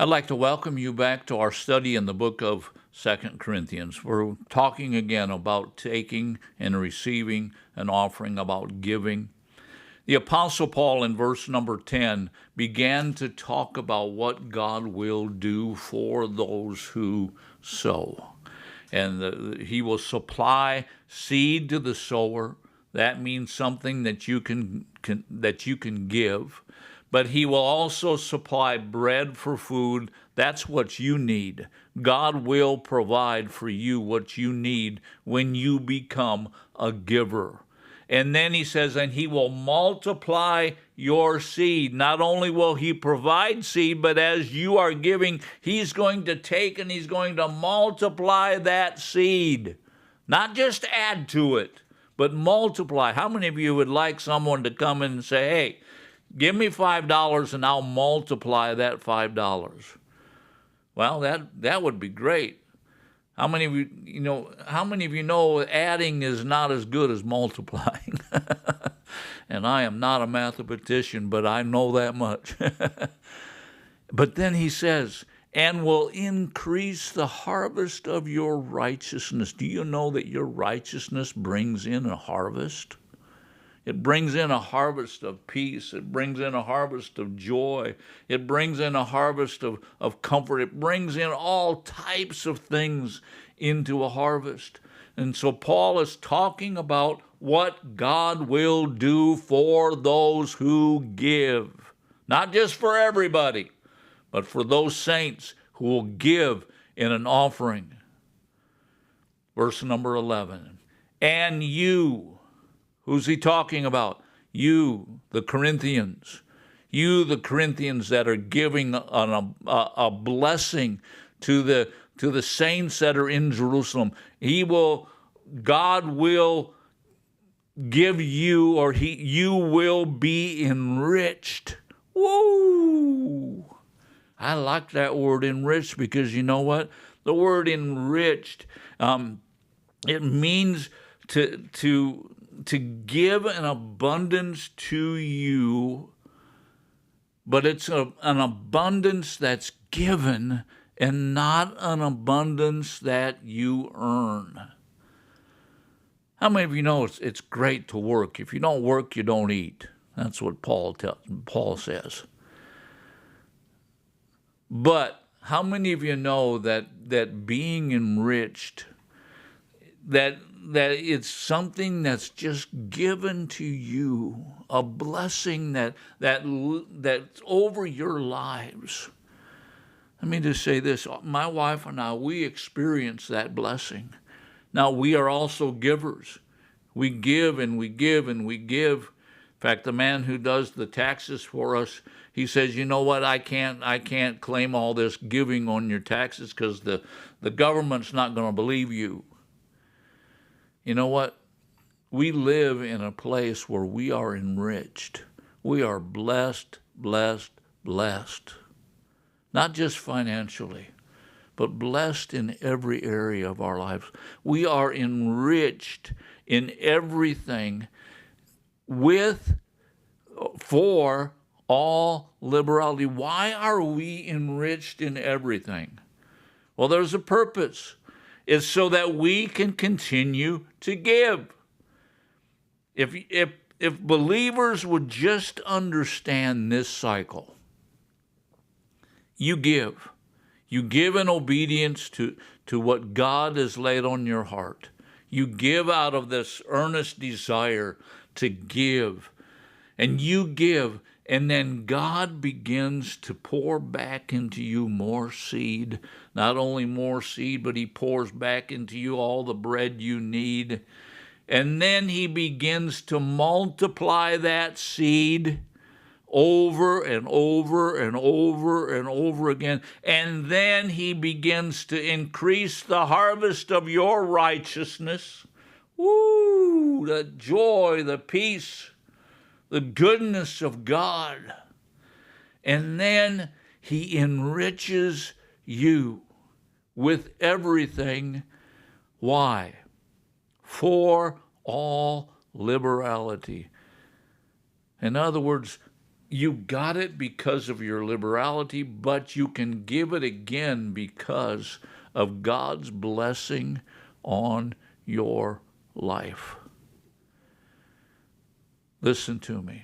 I'd like to welcome you back to our study in the book of 2 Corinthians. We're talking again about taking and receiving an offering, about giving. The Apostle Paul in verse number 10 began to talk about what God will do for those who sow. And he will supply seed to the sower. That means something that you can give. But he will also supply bread for food. That's what you need. God will provide for you what you need when you become a giver. And then he says, and he will multiply your seed. Not only will he provide seed, but as you are giving, he's going to take and he's going to multiply that seed. Not just add to it, but multiply. How many of you would like someone to come in and say, hey, give me $5 and I'll multiply that $5? Well, that would be great. How many of you know adding is not as good as multiplying? And I am not a mathematician, but I know that much. But then he says, and will increase the harvest of your righteousness. Do you know that your righteousness brings in a harvest? It brings in a harvest of peace. It brings in a harvest of joy. It brings in a harvest of comfort. It brings in all types of things into a harvest. And so Paul is talking about what God will do for those who give. Not just for everybody, but for those saints who will give in an offering. Verse number 11. And you... Who's he talking about? You, the Corinthians. You, the Corinthians that are giving a blessing to the saints that are in Jerusalem. God will give you, or you will be enriched. Woo! I like that word enriched because you know what? The word enriched, it means to give an abundance to you, but it's an abundance that's given and not an abundance that you earn. How many of you know it's great to work? If you don't work, you don't eat. That's what Paul says. But how many of you know that being enriched, that it's something that's just given to you, a blessing that's over your lives? Let me just say this. My wife and I, we experience that blessing. Now, we are also givers. We give and we give and we give. In fact, the man who does the taxes for us, he says, you know what, I can't claim all this giving on your taxes because the government's not going to believe you. You know what? We live in a place where we are enriched. We are blessed, blessed, blessed. Not just financially, but blessed in every area of our lives. We are enriched in everything for all liberality. Why are we enriched in everything? Well, there's a purpose. It's so that we can continue to give. If believers would just understand this cycle, you give. You give in obedience to what God has laid on your heart. You give out of this earnest desire to give. And you give, and then God begins to pour back into you more seed. Not only more seed, but he pours back into you all the bread you need. And then he begins to multiply that seed over and over and over and over again. And then he begins to increase the harvest of your righteousness. Woo! The joy, the peace, the goodness of God. And then he enriches you with everything. Why? For all liberality. In other words, You got it because of your liberality, but you can give it again because of God's blessing on your life. Listen to me.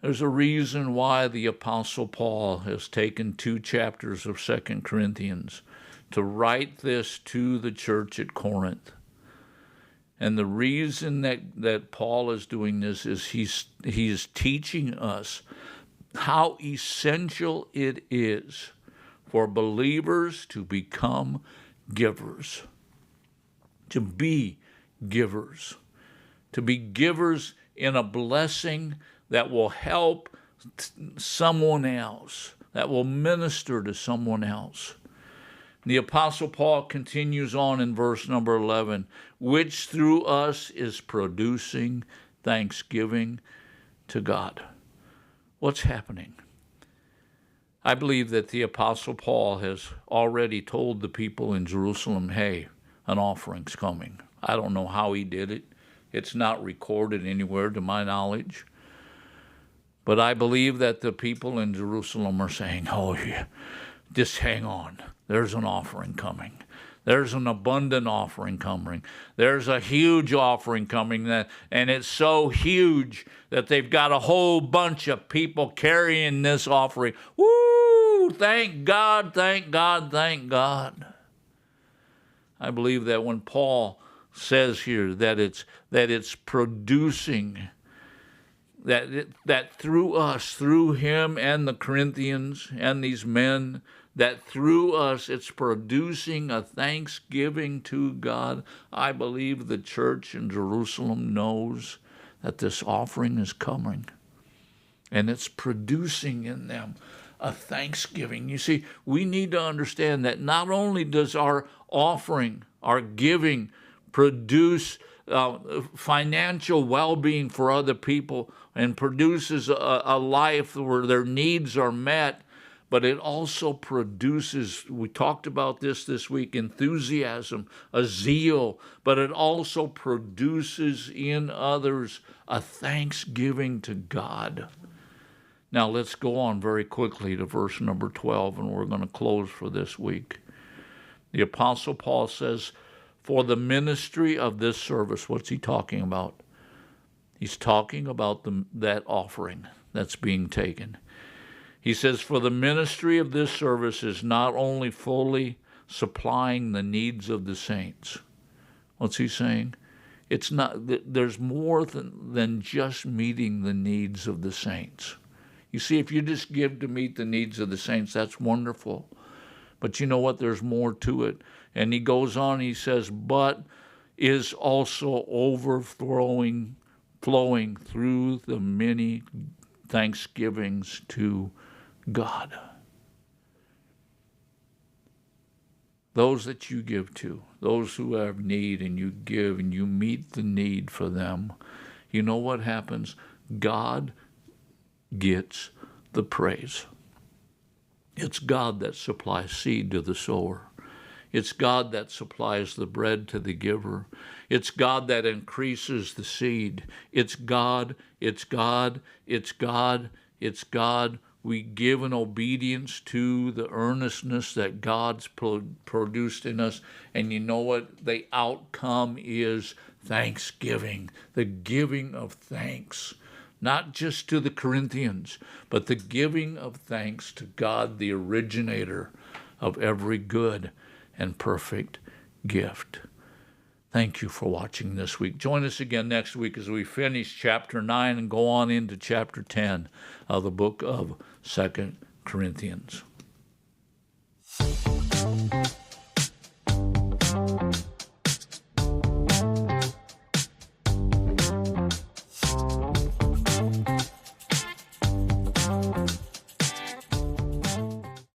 There's a reason why the Apostle Paul has taken 2 chapters of 2 Corinthians to write this to the church at Corinth. And the reason that Paul is doing this is he is teaching us how essential it is for believers to become givers, to be givers in a blessing that will help someone else, that will minister to someone else. The Apostle Paul continues on in verse number 11, which through us is producing thanksgiving to God. What's happening? I believe that the Apostle Paul has already told the people in Jerusalem, hey, an offering's coming. I don't know how he did it. It's not recorded anywhere to my knowledge. But I believe that the people in Jerusalem are saying, oh, yeah, just hang on. There's an offering coming. There's an abundant offering coming. There's a huge offering coming, and it's so huge that they've got a whole bunch of people carrying this offering. Woo! Thank God, thank God, thank God. I believe that when Paul says here that it's producing, that through us, through him and the Corinthians and these men, that through us it's producing a thanksgiving to God. I believe the church in Jerusalem knows that this offering is coming, and it's producing in them a thanksgiving. You see, we need to understand that not only does our offering, our giving, produce financial well-being for other people and produces a life where their needs are met, but it also produces, we talked about this week, enthusiasm, a zeal, but it also produces in others a thanksgiving to God. Now let's go on very quickly to verse number 12, and we're going to close for this week. The Apostle Paul says, for the ministry of this service, what's he talking about? He's talking about that offering that's being taken. He says, for the ministry of this service is not only fully supplying the needs of the saints. What's he saying? It's not, there's more than just meeting the needs of the saints. You see, if you just give to meet the needs of the saints, that's wonderful. But you know what? There's more to it. And he goes on, he says, but is also flowing through the many thanksgivings to God. Those that you give to, those who have need, and you give and you meet the need for them, you know what happens? God gets the praise. It's God that supplies seed to the sower. It's God that supplies the bread to the giver. It's God that increases the seed. It's God, it's God, it's God, it's God. We give in obedience to the earnestness that God's produced in us. And you know what? The outcome is thanksgiving, the giving of thanks. Not just to the Corinthians, but the giving of thanks to God, the originator of every good and perfect gift. Thank you for watching this week. Join us again next week as we finish chapter 9 and go on into chapter 10 of the book of 2 Corinthians.